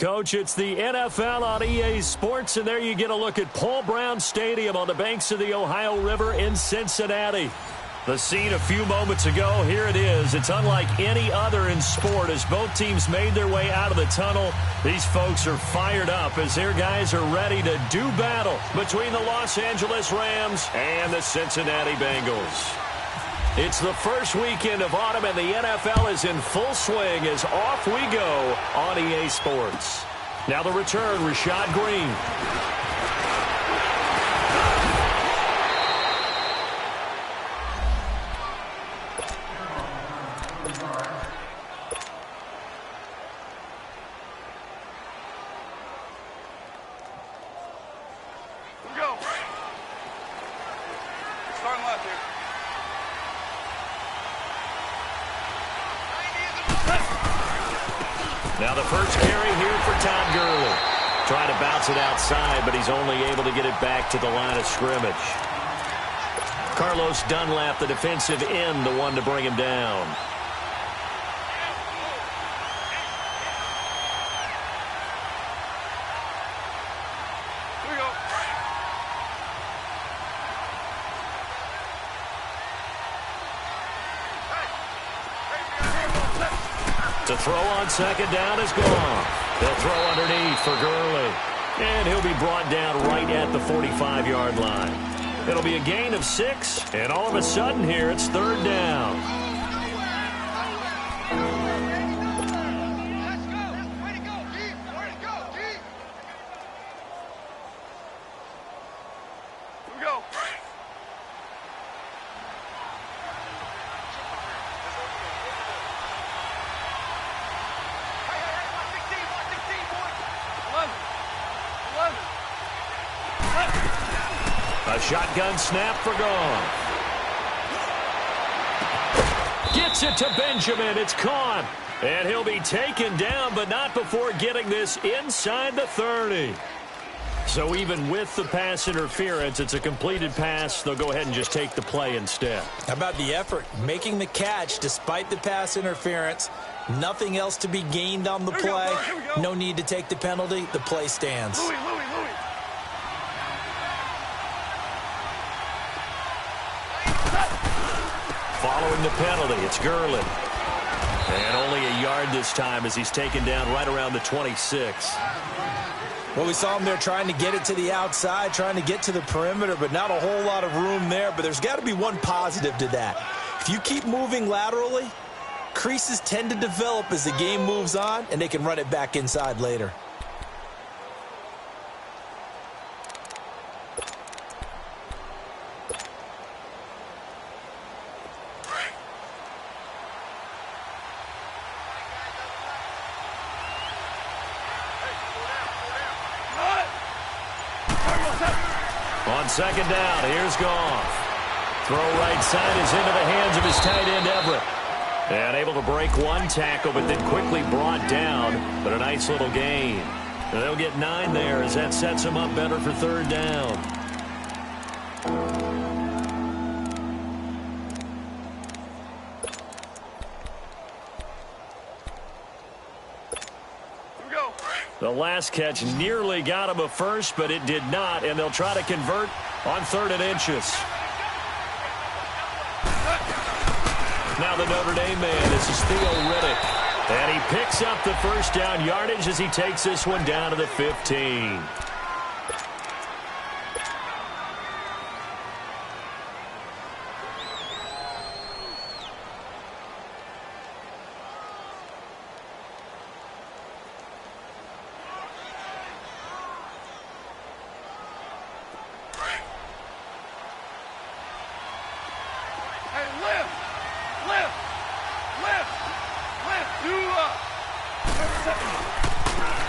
Coach, it's the NFL on EA Sports, and there you get a look at Paul Brown Stadium on the banks of the Ohio River in Cincinnati. The scene a few moments ago, here it is. It's unlike any other in sport as both teams made their way out of the tunnel. These folks are fired up as their guys are ready to do battle between the Los Angeles Rams and the Cincinnati Bengals. It's the first weekend of autumn, and the NFL is in full swing as off we go on EA Sports. Now the return, Rashad Green. Now the first carry here for Todd Gurley. Trying to bounce it outside, but he's only able to get it back to the line of scrimmage. Carlos Dunlap, the defensive end, the one to bring him down. Here we go. To throw on second down is gone. They'll throw underneath for Gurley. And he'll be brought down right at the 45-yard line. It'll be a gain of 6, and all of a sudden here it's third down. A shotgun snap for Goff. Gets it to Benjamin. It's caught. And he'll be taken down, but not before getting this inside the 30. So even with the pass interference, it's a completed pass. They'll go ahead and just take the play instead. How about the effort? Making the catch despite the pass interference. Nothing else to be gained on the play. No need to take the penalty. The play stands. Louis. Following the penalty, it's Gurley. And only a yard this time as he's taken down right around the 26. Well, we saw him there trying to get it to the outside, trying to get to the perimeter, but not a whole lot of room there. But there's got to be one positive to that. If you keep moving laterally, creases tend to develop as the game moves on, and they can run it back inside later. On second down, here's Goff. Throw right side is into the hands of his tight end, Everett. And able to break one tackle, but then quickly brought down. But a nice little gain. And they'll get 9 there as that sets them up better for third down. The last catch nearly got him a first, but it did not, and they'll try to convert on 3rd and inches. Now the Notre Dame man, this is Theo Riddick. And he picks up the first down yardage as he takes this one down to the 15.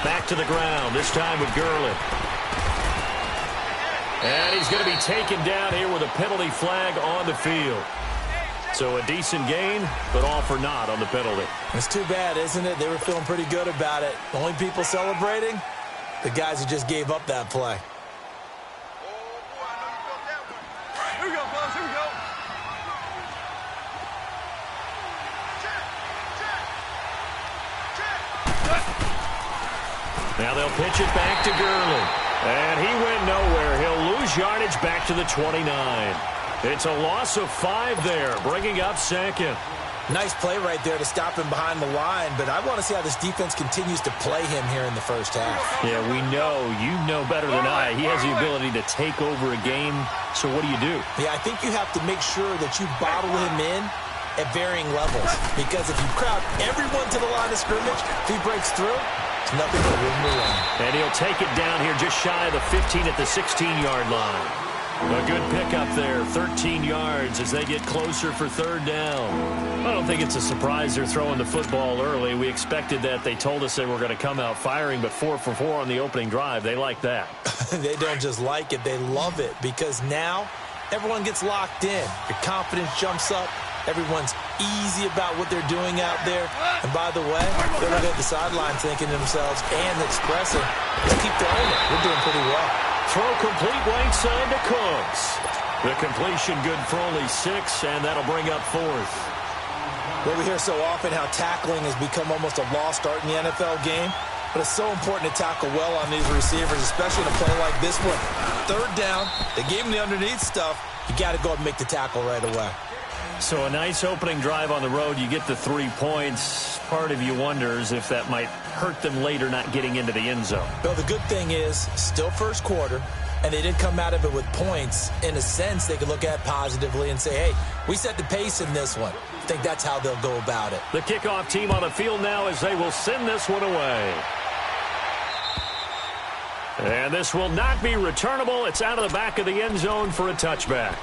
Back to the ground, this time with Gurley. And he's going to be taken down here with a penalty flag on the field. So a decent gain, but all for naught on the penalty. It's too bad, isn't it? They were feeling pretty good about it. The only people celebrating, the guys who just gave up that play. Here we go, fellas. Here we go. Now they'll pitch it back to Gurley. And he went nowhere. He'll lose yardage back to the 29. It's a loss of 5 there, bringing up second. Nice play right there to stop him behind the line, but I want to see how this defense continues to play him here in the first half. Yeah, we know. You know better than I. He has the ability to take over a game, so what do? Yeah, I think you have to make sure that you bottle him in at varying levels, because if you crowd everyone to the line of scrimmage, if he breaks through, there's nothing but room to run. And he'll take it down here just shy of the 15 at the 16-yard line. A good pickup there, 13 yards as they get closer for third down. I don't think it's a surprise they're throwing the football early. We expected that. They told us they were going to come out firing, but 4 for 4 on the opening drive. They like that. They don't just like it, they love it, because now everyone gets locked in. Your confidence jumps up. Everyone's easy about what they're doing out there. And by the way, they're looking at the sideline thinking to themselves and expressing, just keep throwing it. We're doing pretty well. Throw complete right side to Cooks. The completion good for only 6, and that'll bring up 4th. Well, we hear so often how tackling has become almost a lost art in the NFL game, but it's so important to tackle well on these receivers, especially in a play like this one. Third down, they gave him the underneath stuff. You got to go and make the tackle right away. So a nice opening drive on the road. You get the 3 points. Part of you wonders if that might hurt them later not getting into the end zone. Well, the good thing is, still first quarter, and they did come out of it with points. In a sense, they could look at it positively and say, hey, we set the pace in this one. I think that's how they'll go about it. The kickoff team on the field now as they will send this one away. And this will not be returnable. It's out of the back of the end zone for a touchback.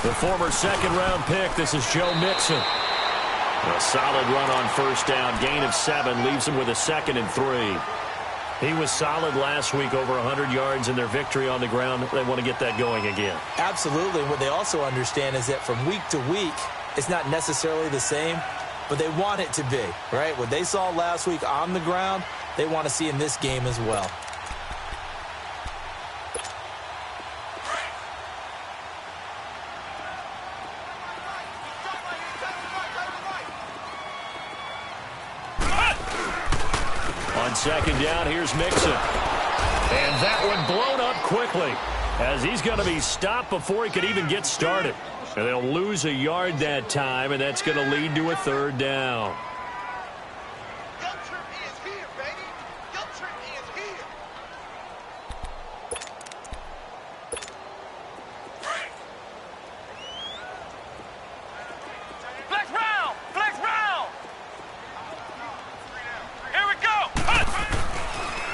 The former second-round pick, this is Joe Mixon. A solid run on first down. Gain of 7 leaves him with a 2nd and 3. He was solid last week, over 100 yards in their victory on the ground. They want to get that going again. Absolutely. What they also understand is that from week to week, it's not necessarily the same, but they want it to be, right? What they saw last week on the ground, they want to see in this game as well. On second down, here's Mixon. And that one blown up quickly as he's going to be stopped before he could even get started. And they'll lose a yard that time, and that's going to lead to a third down.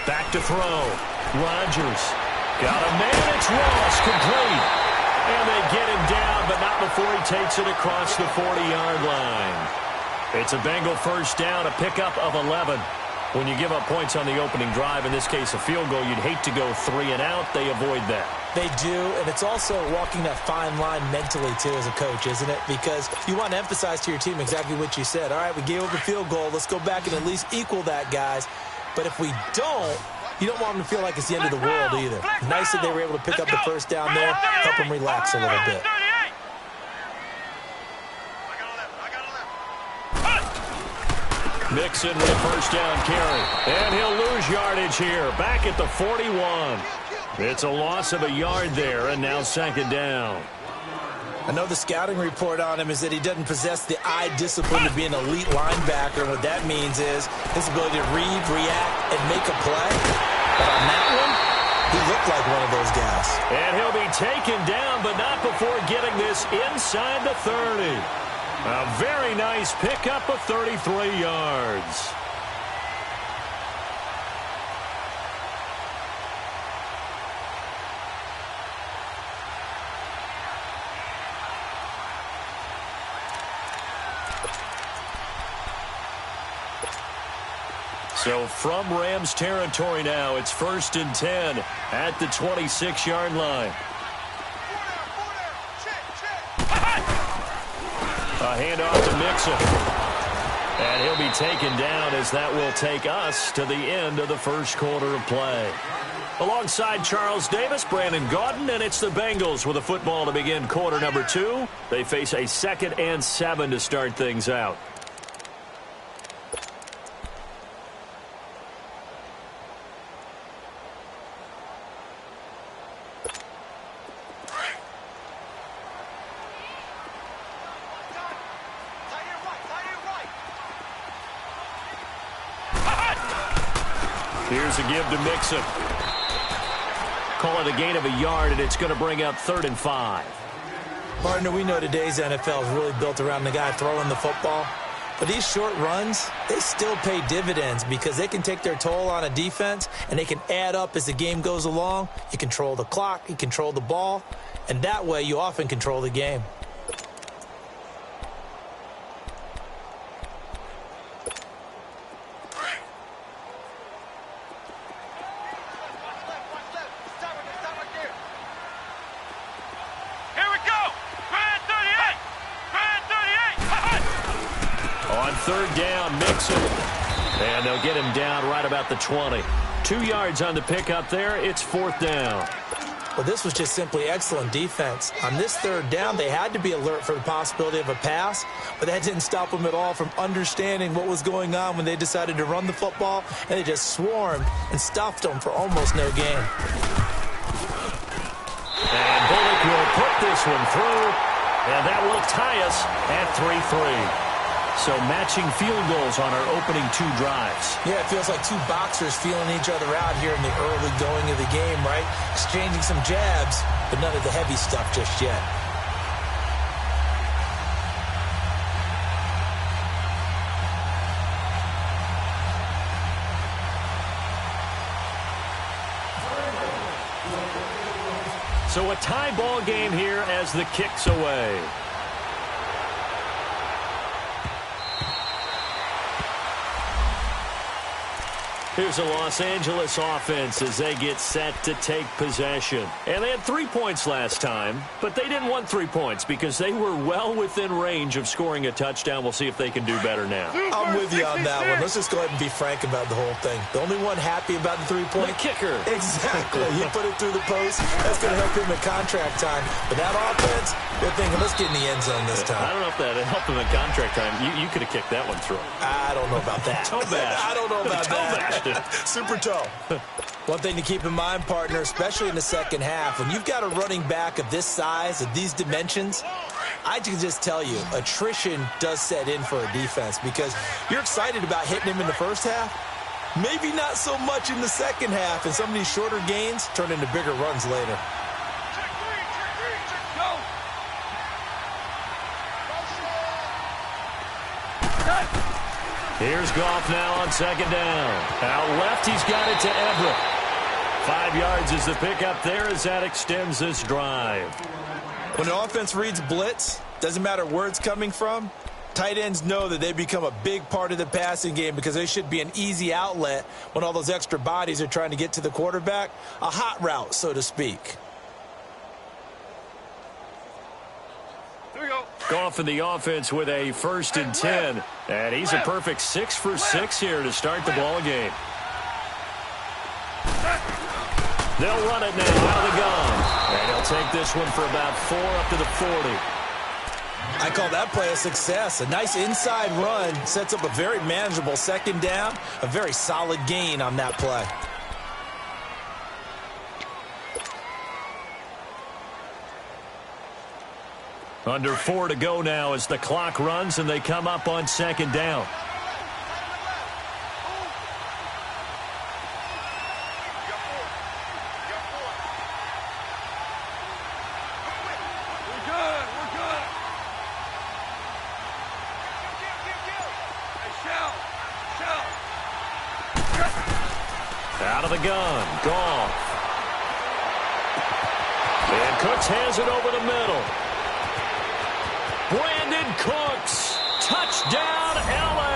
Back to throw. Rodgers. Got a man. It's Ross. Complete. And they get him down, but not before he takes it across the 40-yard line. It's a Bengal first down, a pickup of 11. When you give up points on the opening drive, in this case a field goal, you'd hate to go 3 and out. They avoid that. They do, and it's also walking that fine line mentally, too, as a coach, isn't it? Because you want to emphasize to your team exactly what you said. All right, we gave up a field goal. Let's go back and at least equal that, guys. But if we don't, you don't want them to feel like it's the end of the world either. Nice that they were able to pick up the first down there, help them relax a little bit. Mixon with a first down carry. And he'll lose yardage here. Back at the 41. It's a loss of a yard there, and now second down. I know the scouting report on him is that he doesn't possess the eye discipline to be an elite linebacker. And what that means is his ability to read, react, and make a play. But on that one, he looked like one of those guys. And he'll be taken down, but not before getting this inside the 30. A very nice pickup of 33 yards. So from Rams territory now, it's 1st and 10 at the 26-yard line. A handoff to Mixon. And he'll be taken down as that will take us to the end of the first quarter of play. Alongside Charles Davis, Brandon Gaudin, and it's the Bengals with a football to begin quarter number 2. They face a 2nd and 7 to start things out. Here's a give to Mixon. Call it a gain of a yard, and it's going to bring up 3rd and 5. Partner, we know today's NFL is really built around the guy throwing the football. But these short runs, they still pay dividends because they can take their toll on a defense, and they can add up as the game goes along. You control the clock, you control the ball, and that way you often control the game. On 3rd down, Mixon. And they'll get him down right about the 20. 2 yards on the pickup there. It's 4th down. Well, this was just simply excellent defense. On this 3rd down, they had to be alert for the possibility of a pass, but that didn't stop them at all from understanding what was going on when they decided to run the football, and they just swarmed and stuffed them for almost no gain. And Bullock will put this one through, and that will tie us at 3-3. So matching field goals on our opening 2 drives. Yeah, it feels like 2 boxers feeling each other out here in the early going of the game, right? Exchanging some jabs, but none of the heavy stuff just yet. So a tie ball game here as the kick's away. Here's a Los Angeles offense as they get set to take possession. And they had 3 points last time, but they didn't want 3 points because they were well within range of scoring a touchdown. We'll see if they can do better now. I'm with you on that one. Let's just go ahead and be frank about the whole thing. The only one happy about the 3-point? The kicker. Exactly. He put it through the post. That's going to help him in contract time. But that offense, they're thinking, let's get in the end zone this time. I don't know if that helped him in contract time. You could have kicked that one through. I don't know about that. Toe bash. I don't know about that. Super toe. One thing to keep in mind, partner, especially in the second half, when you've got a running back of this size, of these dimensions, I can just tell you, attrition does set in for a defense because you're excited about hitting him in the first half. Maybe not so much in the second half, and some of these shorter gains turn into bigger runs later. Here's Goff now on 2nd down. Out left, he's got it to Everett. 5 yards is the pickup there as that extends this drive. When an offense reads blitz, doesn't matter where it's coming from, tight ends know that they become a big part of the passing game because they should be an easy outlet when all those extra bodies are trying to get to the quarterback. A hot route, so to speak. Goff in the offense with a 1st and 10. And he's a perfect 6 for 6 here to start the ball game. They'll run it now out of the gun. And he'll take this one for about 4 up to the 40. I call that play a success. A nice inside run sets up a very manageable 2nd down. A very solid gain on that play. Under 4 to go now as the clock runs and they come up on 2nd down. Out of the gun, Goff. And Cooks has it over the middle. Brandon Cooks, touchdown LA.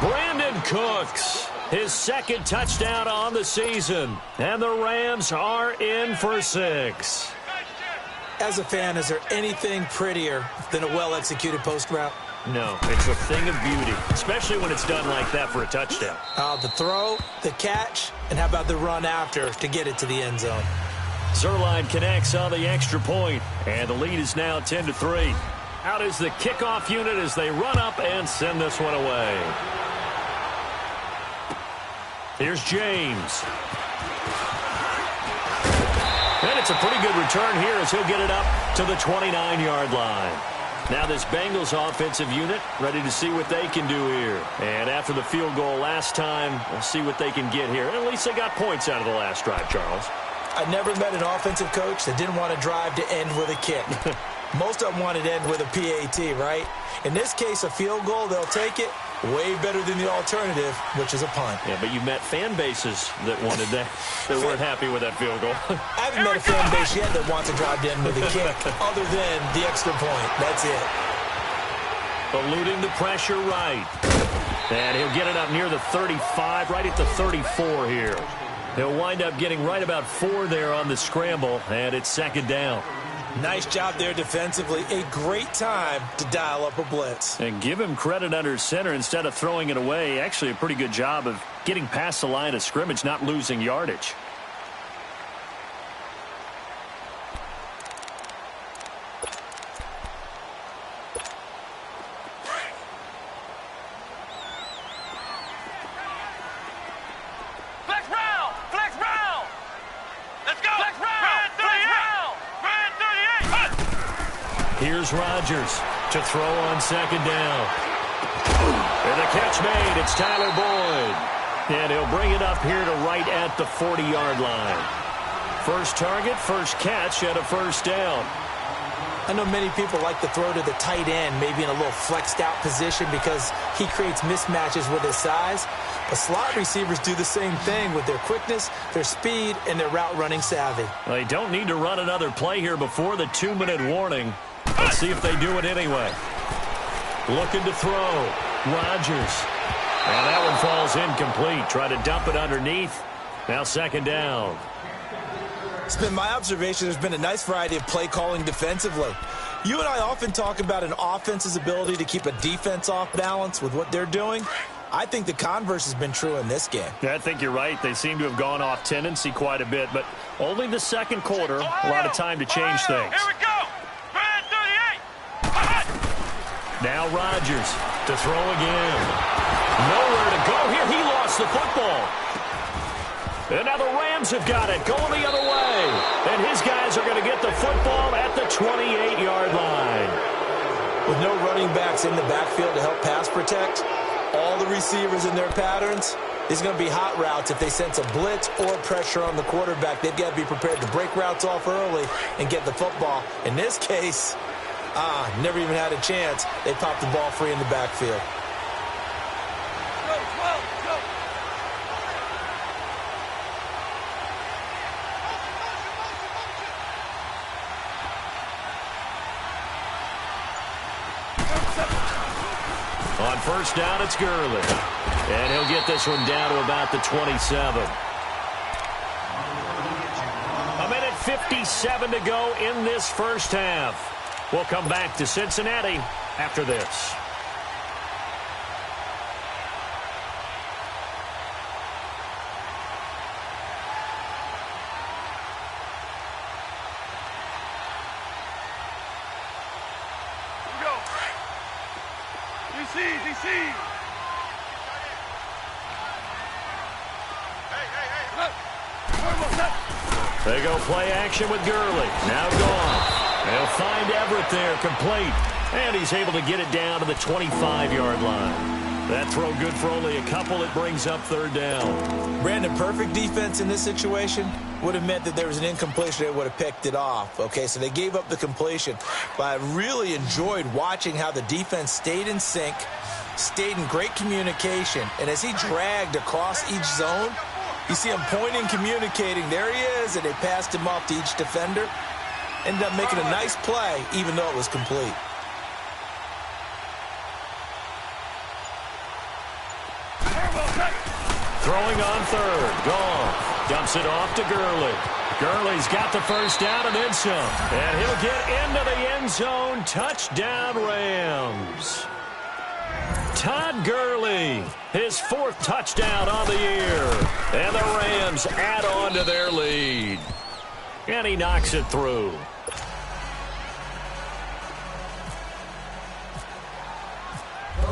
Brandon Cooks, his 2nd touchdown on the season. And the Rams are in for 6. As a fan, is there anything prettier than a well-executed post route? No, it's a thing of beauty, especially when it's done like that for a touchdown. The throw, the catch, and how about the run after to get it to the end zone? Zerline connects on the extra point, and the lead is now 10-3. Out is the kickoff unit as they run up and send this one away. Here's James. And it's a pretty good return here as he'll get it up to the 29-yard line. Now this Bengals offensive unit ready to see what they can do here. And after the field goal last time, we'll see what they can get here. At least they got points out of the last drive, Charles. I never met an offensive coach that didn't want to drive to end with a kick. Most of them wanted to end with a PAT, right? In this case, a field goal, they'll take it. Way better than the alternative, which is a punt. Yeah, but you met fan bases that wanted that, that weren't happy with that field goal. I haven't met a fan base yet that wants to drive in with a kick other than the extra point. That's it. Eluding the pressure right. And he'll get it up near the 35, right at the 34 here. He'll wind up getting right about 4 there on the scramble, and it's second down. Nice job there defensively. A great time to dial up a blitz. And give him credit under center instead of throwing it away. Actually, a pretty good job of getting past the line of scrimmage, not losing yardage. Flex round! Flex round! Let's go! Flex round! Flex round! Brand 38! Here's Rodgers to throw on second down. And the catch made. It's Tyler Boyd. And he'll bring it up here to right at the 40-yard line. First target, first catch, and a first down. I know many people like to throw to the tight end, maybe in a little flexed out position because he creates mismatches with his size. But slot receivers do the same thing with their quickness, their speed, and their route running savvy. They don't need to run another play here before the 2-minute warning. Let's see if they do it anyway. Looking to throw. Rodgers. And that one falls incomplete. Try to dump it underneath. Now second down. It's been my observation there's been a nice variety of play calling defensively. You and I often talk about an offense's ability to keep a defense off balance with what they're doing. I think the converse has been true in this game. Yeah, I think you're right. They seem to have gone off tendency quite a bit, but only the second quarter, a lot of time to change things. Here we go! Brand 38! Now Rodgers to throw again. Nowhere to go here. He lost the football. And now the Rams have got it, going the other way. And his guys are going to get the football at the 28-yard line. With no running backs in the backfield to help pass protect, all the receivers in their patterns, there's going to be hot routes if they sense a blitz or pressure on the quarterback. They've got to be prepared to break routes off early and get the football. In this case, never even had a chance. They popped the ball free in the backfield. On first down, it's Gurley. And he'll get this one down to about the 27. A minute 57 to go in this first half. We'll come back to Cincinnati after this. DC! They go play action with Gurley. Now gone. They'll find Everett there, complete. And he's able to get it down to the 25-yard line. That throw good for only a couple. It brings up third down. Brandon, perfect defense in this situation would have meant that there was an incompletion. They would have picked it off. Okay, so they gave up the completion. But I really enjoyed watching how the defense stayed in sync, stayed in great communication. And as he dragged across each zone, you see him pointing, communicating. There he is, and they passed him off to each defender. Ended up making a nice play, even though it was complete. Throwing on third. Gone. Dumps it off to Gurley. Gurley's got the first down and then some. And he'll get into the end zone. Touchdown, Rams. Todd Gurley, his 4th touchdown on the year. And the Rams add on to their lead. And he knocks it through.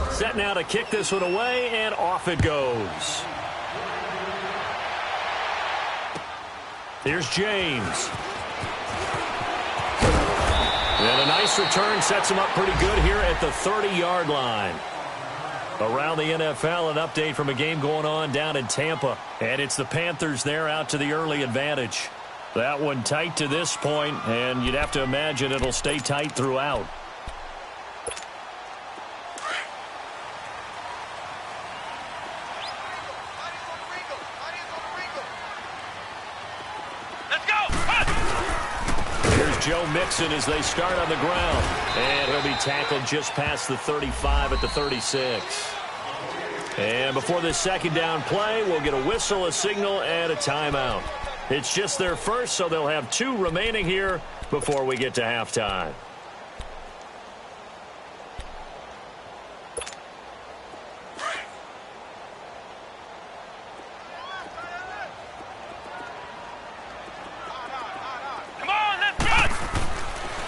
Set now to kick this one away, and off it goes. Here's James. And a nice return sets him up pretty good here at the 30-yard line. Around the NFL, an update from a game going on down in Tampa. And it's the Panthers there out to the early advantage. That one tight to this point, and you'd have to imagine it'll stay tight throughout. Joe Mixon as they start on the ground. And he'll be tackled just past the 35 at the 36. And before this second down play, we'll get a whistle, a signal, and a timeout. It's just their first, so they'll have 2 remaining here before we get to halftime.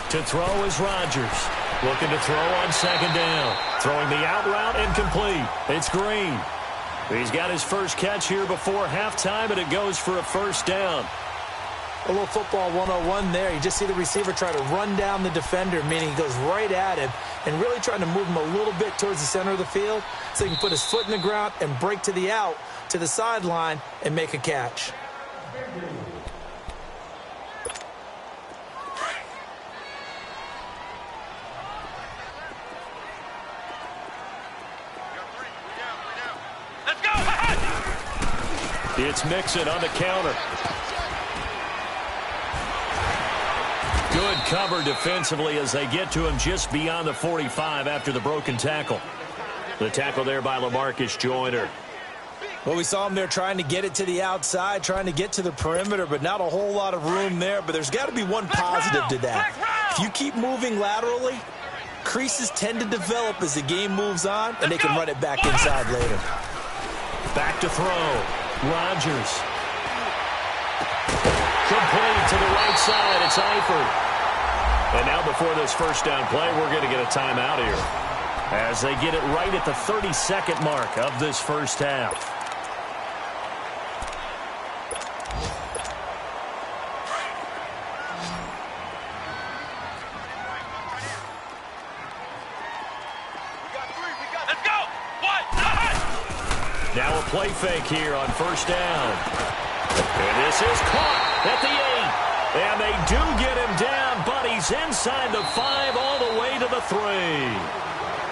To throw is Rodgers. Looking to throw on second down. Throwing the out route incomplete. It's Green. He's got his first catch here before halftime, and it goes for a first down. A little football 101 there. You just see the receiver try to run down the defender, meaning he goes right at him and really trying to move him a little bit towards the center of the field so he can put his foot in the ground and break to the out, to the sideline, and make a catch. It's Mixon on the counter. Good cover defensively as they get to him just beyond the 45 after the broken tackle. The tackle there by LaMarcus Joyner. Well, we saw him there trying to get it to the outside, trying to get to the perimeter, but not a whole lot of room there. But there's got to be one positive to that. If you keep moving laterally, creases tend to develop as the game moves on, and they can run it back inside later. Back to throw. Rodgers. Complete to the right side. It's Eifert. And now before this first down play, we're going to get a timeout here as they get it right at the 32nd mark of this first half. Now a play fake here on first down. And this is caught at the 8. And they do get him down, but he's inside the 5 all the way to the 3.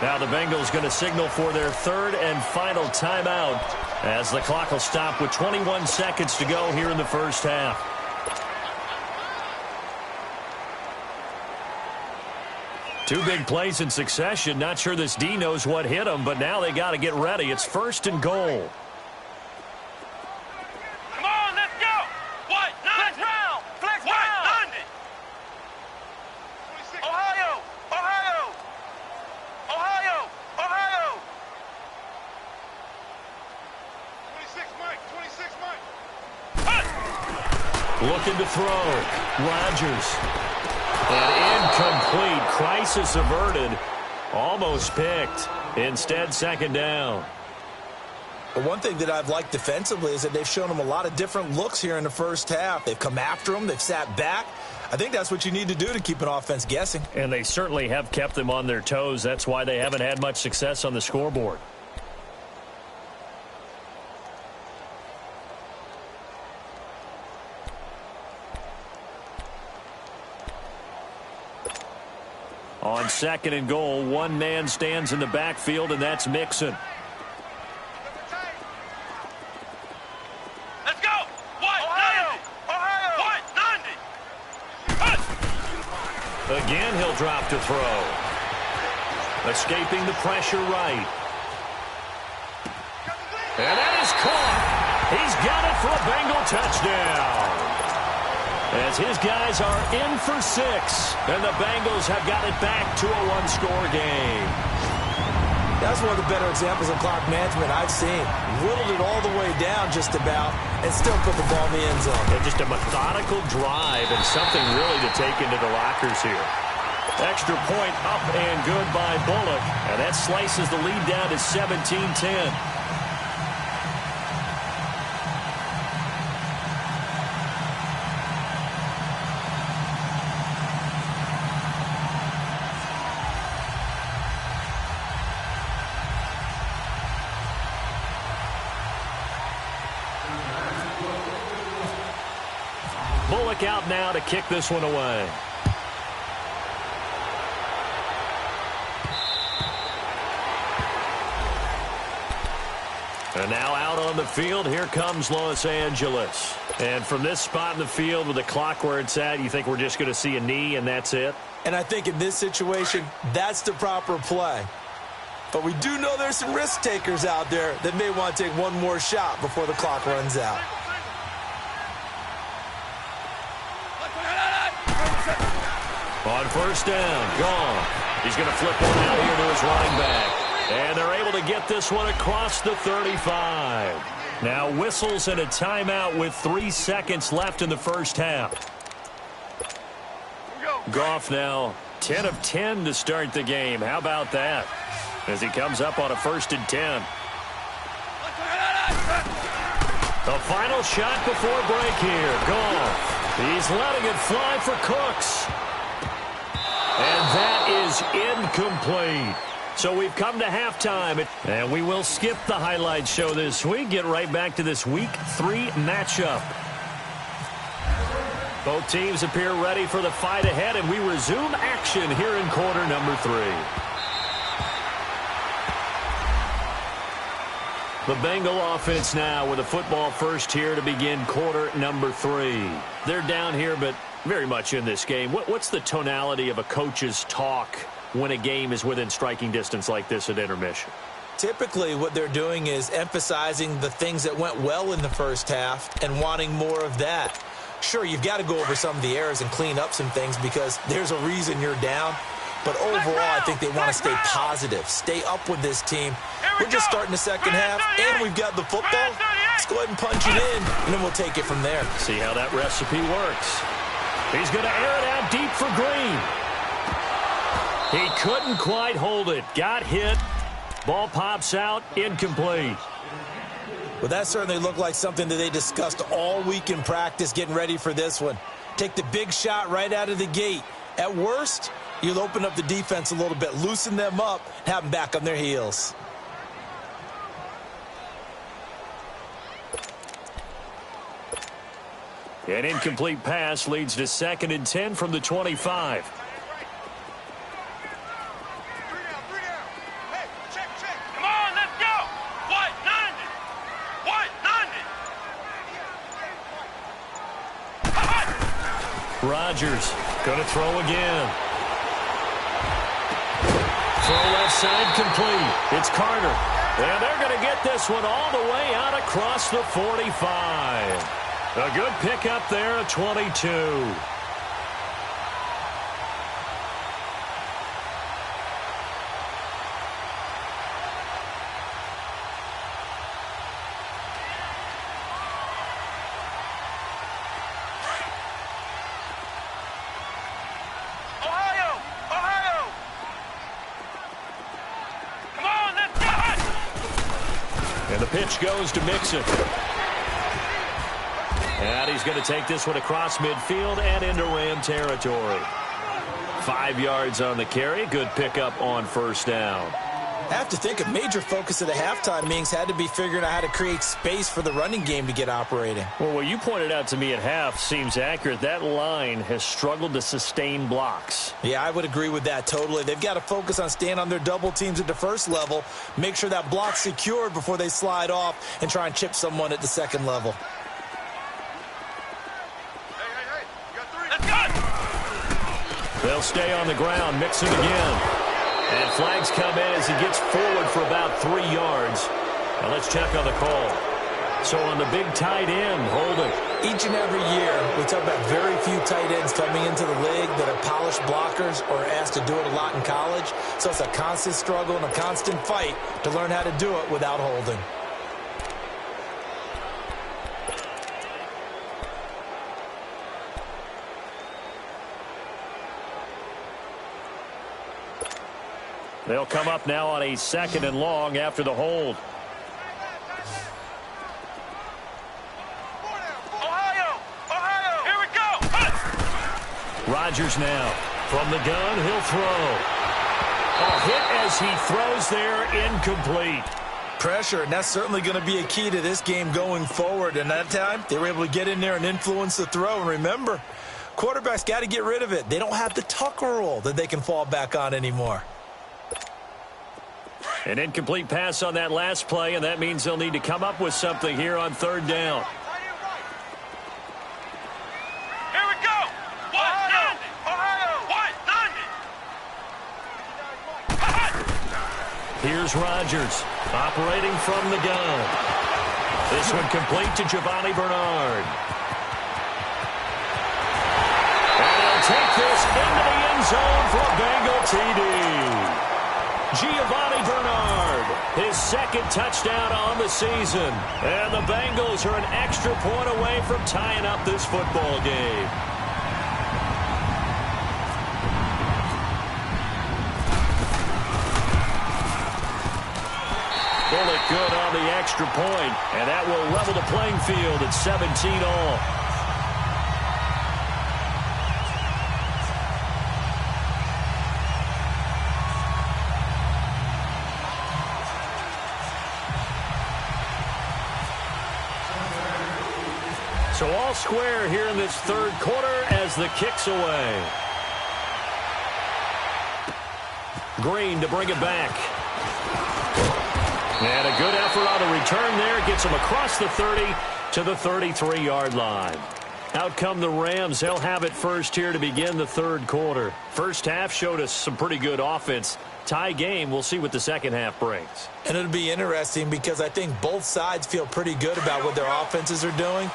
Now the Bengals going to signal for their 3rd and final timeout as the clock will stop with 21 seconds to go here in the first half. Two big plays in succession. Not sure this D knows what hit him, but now they got to get ready. It's 1st and goal. Come on, let's go. What? Flex round. Flex round. Ohio. Ohio. Ohio. Ohio. 26 Mike. 26 Mike. Looking to throw. Rodgers. And incomplete. Crisis averted. Almost picked. Instead, second down. But one thing that I've liked defensively is that they've shown them a lot of different looks here in the first half. They've come after them. They've sat back. I think that's what you need to do to keep an offense guessing. And they certainly have kept them on their toes. That's why they haven't had much success on the scoreboard. On 2nd and goal, one man stands in the backfield, and that's Mixon. Let's go. What? Ohio. Ohio. What? 90. Again, he'll drop to throw. Escaping the pressure right. And that is caught. He's got it for a Bengal touchdown. As his guys are in for 6, and the Bengals have got it back to a one-score game. That's one of the better examples of clock management I've seen. Whittled it all the way down just about and still put the ball in the end zone. And just a methodical drive and something really to take into the lockers here. Extra point up and good by Bullock. And that slices the lead down to 17-10. Bullock out now to kick this one away. And now out on the field, here comes Los Angeles. And from this spot in the field with the clock where it's at, you think we're just going to see a knee and that's it? And I think in this situation, that's the proper play. But we do know there's some risk takers out there that may want to take one more shot before the clock runs out. On first down, gone. He's going to flip one out here to his running back. And they're able to get this one across the 35. Now whistles and a timeout with 3 seconds left in the first half. Goff now 10 of 10 to start the game. How about that? As he comes up on a 1st and 10. The final shot before break here. Goff. He's letting it fly for Cooks. And that is incomplete. So we've come to halftime, and we will skip the highlight show this week. Get right back to this Week 3 matchup. Both teams appear ready for the fight ahead, and we resume action here in quarter number 3. The Bengal offense now with a football first here to begin quarter number 3. They're down here, but very much in this game. What's the tonality of a coach's talk when a game is within striking distance like this at intermission? Typically, what they're doing is emphasizing the things that went well in the first half and wanting more of that. Sure, you've got to go over some of the errors and clean up some things because there's a reason you're down. But overall, I think they want to stay positive, stay up with this team. We're just starting the second half, and we've got the football. Let's go ahead and punch it in, and then we'll take it from there. See how that recipe works. He's going to air it out deep for Green. He couldn't quite hold it. Got hit. Ball pops out. Incomplete. Well, that certainly looked like something that they discussed all week in practice getting ready for this one. Take the big shot right out of the gate. At worst, you'll open up the defense a little bit, loosen them up, have them back on their heels. An incomplete pass leads to 2nd and 10 from the 25. Hey, check. Come on, let's go. White, 90. Rodgers going to throw again. Throw left side complete. It's Carter. And they're going to get this one all the way out across the 45. A good pickup there at 22. Ohio. Come on, let's go. And the pitch goes to Mixon. And he's going to take this one across midfield and into Ram territory. 5 yards on the carry. Good pickup on first down. I have to think a major focus of the halftime meetings had to be figuring out how to create space for the running game to get operating. Well, what you pointed out to me at half seems accurate. That line has struggled to sustain blocks. Yeah, I would agree with that totally. They've got to focus on staying on their double teams at the first level, make sure that block's secured before they slide off and try and chip someone at the second level. Hey, you got 3. Let's go. They'll stay on the ground, Mixon again. And flags come in as he gets forward for about 3 yards. Now let's check on the call. So on the big tight end, holding. Each and every year, we talk about very few tight ends coming into the league that are polished blockers or are asked to do it a lot in college. So it's a constant struggle and a constant fight to learn how to do it without holding. They'll come up now on a 2nd and long after the hold. Ohio, here we go. Rodgers now from the gun. He'll throw. A hit as he throws there, incomplete. Pressure, and that's certainly going to be a key to this game going forward. And that time, they were able to get in there and influence the throw. And remember, quarterbacks got to get rid of it. They don't have the Tucker rule that they can fall back on anymore. An incomplete pass on that last play, and that means they'll need to come up with something here on 3rd down. Here we go. Ohio. Here's Rodgers operating from the gun. This one complete to Giovanni Bernard. And he'll take this into the end zone for a Bengal TD. Giovanni Bernard, his 2nd touchdown on the season. And the Bengals are an extra point away from tying up this football game. Bullock good on the extra point, and that will level the playing field at 17 all. So all square here in this 3rd quarter as the kick's away. Green to bring it back. And a good effort on the return there. Gets him across the 30 to the 33-yard line. Out come the Rams. They'll have it first here to begin the 3rd quarter. First half showed us some pretty good offense. Tie game. We'll see what the second half brings. And it'll be interesting because I think both sides feel pretty good about what their offenses are doing.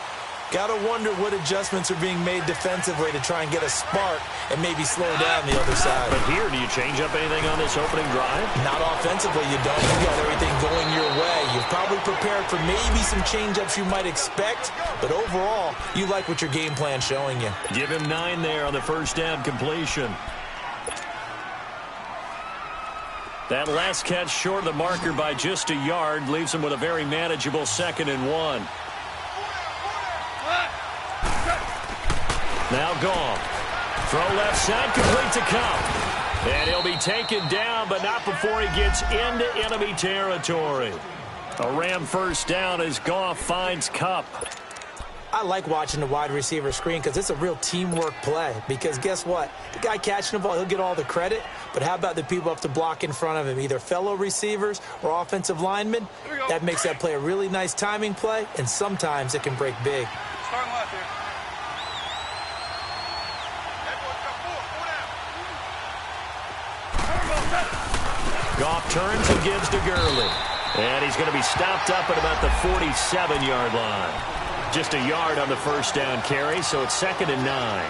Got to wonder what adjustments are being made defensively to try and get a spark and maybe slow down the other side. But here, do you change up anything on this opening drive? Not offensively, you don't. You got everything going your way. You've probably prepared for maybe some change-ups you might expect, but overall, you like what your game plan's showing you. Give him 9 there on the first down completion. That last catch short of the marker by just a yard leaves him with a very manageable 2nd and 1. Now gone. Throw left side, complete to Cup. And he'll be taken down, but not before he gets into enemy territory. A Ram first down as Goff finds Cup. I like watching the wide receiver screen because it's a real teamwork play. Because guess what? The guy catching the ball, he'll get all the credit. But how about the people up to block in front of him, either fellow receivers or offensive linemen? That makes that play a really nice timing play, and sometimes it can break big. Starting left here. Goff turns and gives to Gurley. And he's going to be stopped up at about the 47-yard line. Just a yard on the first down carry, so it's 2nd and 9.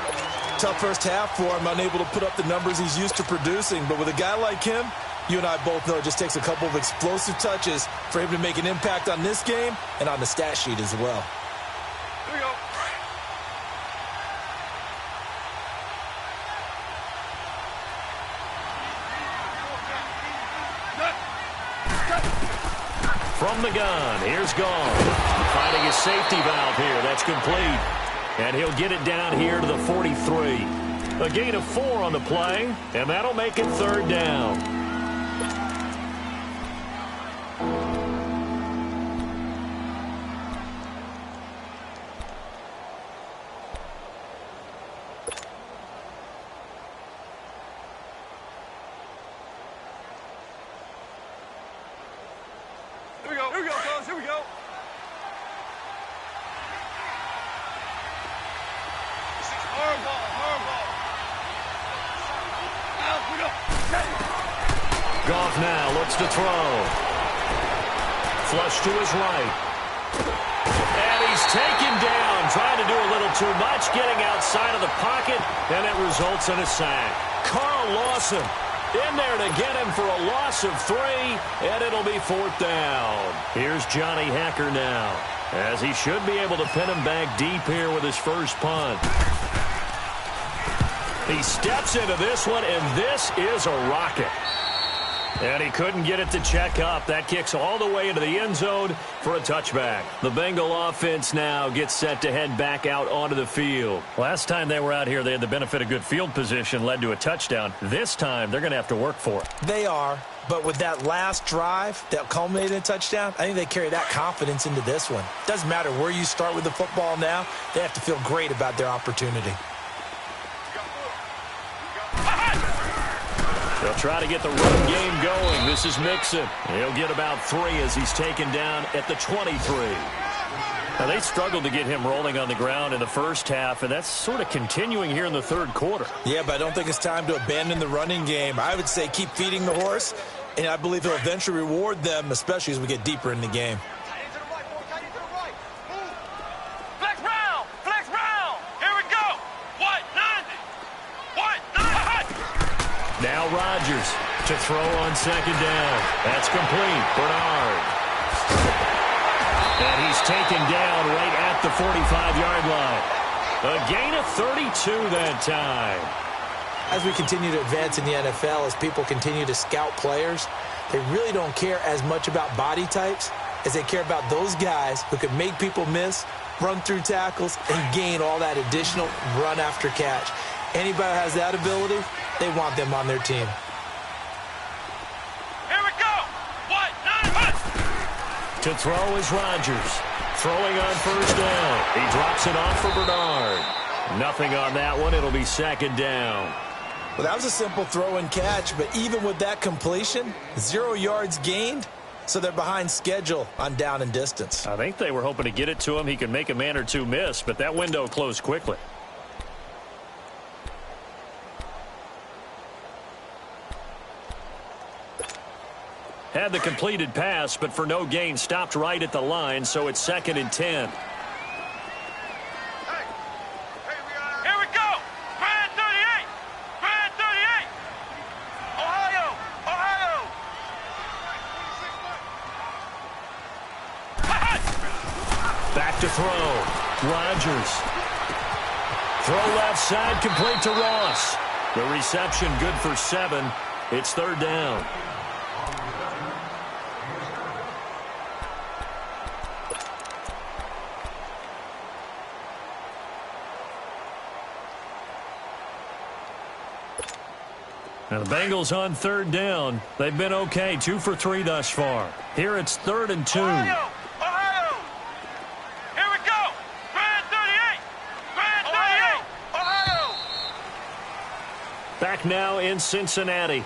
Tough first half for him, unable to put up the numbers he's used to producing. But with a guy like him, you and I both know it just takes a couple of explosive touches for him to make an impact on this game and on the stat sheet as well. Here we go. From the gun, here's Goff. Finding his safety valve here. That's complete. And he'll get it down here to the 43. A gain of 4 on the play, and that'll make it 3rd down. Here we go, fellas. Here we go. Hard ball, hard ball. Now we go. Goff now looks to throw. Flush to his right. And he's taken down, trying to do too much, getting outside of the pocket, and it results in a sack. Carl Lawson in there to get him for a loss of 3, and it'll be 4th down. Here's Johnny Hacker now, as he should be able to pin him back deep here with his first punt. He steps into this one, and this is a rocket. And he couldn't get it to check up. That kicks all the way into the end zone for a touchback. The Bengal offense now gets set to head back out onto the field. Last time they were out here, they had the benefit of good field position, led to a touchdown. This time, they're going to have to work for it. They are, but with that last drive that culminated in a touchdown, I think they carry that confidence into this one. Doesn't matter where you start with the football now, they have to feel great about their opportunity. They'll try to get the run game going. This is Mixon. He'll get about 3 as he's taken down at the 23. Now, they struggled to get him rolling on the ground in the first half, and that's sort of continuing here in the third quarter. Yeah, but I don't think it's time to abandon the running game. I would say keep feeding the horse, and I believe he'll eventually reward them, especially as we get deeper in the game. Now Rodgers to throw on 2nd down. That's complete. Bernard. And he's taken down right at the 45-yard line. A gain of 32 that time. As we continue to advance in the NFL, as people continue to scout players, they really don't care as much about body types as they care about those guys who can make people miss, run through tackles, and gain all that additional run after catch. Anybody who has that ability, they want them on their team. Here we go. To throw is Rodgers. Throwing on 1st down. He drops it off for Bernard. Nothing on that one. It'll be 2nd down. Well, that was a simple throw and catch, but even with that completion, 0 yards gained, so they're behind schedule on down and distance. I think they were hoping to get it to him. He could make a man or two miss, but that window closed quickly. Had the completed pass, but for no gain, stopped right at the line, so it's 2nd and 10. Here we go. Brand 38. Brand 38. Ohio. Back to throw. Rodgers. Throw left side, complete to Ross. The reception good for 7. It's 3rd down. Now the Bengals on 3rd down. They've been okay, 2 for 3 thus far. Here it's 3rd and 2. Ohio. Here we go. Brand 38. Brand 38. Ohio. Back now in Cincinnati.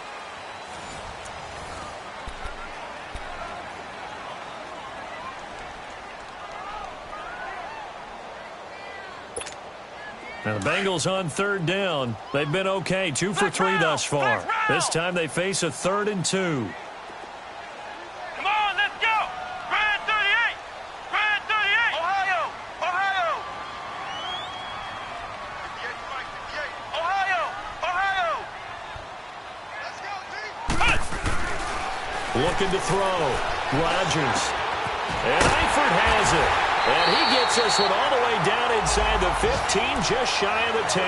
Now the Bengals on 3rd down. They've been okay, 2 for 3 thus far. This time they face a 3rd and 2. Come on, let's go. Brand 38. Brand 38. Ohio. Looking to throw. Rodgers. And Eifert has it. And he gets this one all the way down inside the 15, just shy of the 10.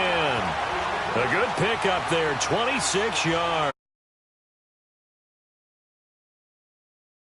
A good pickup there, 26 yards.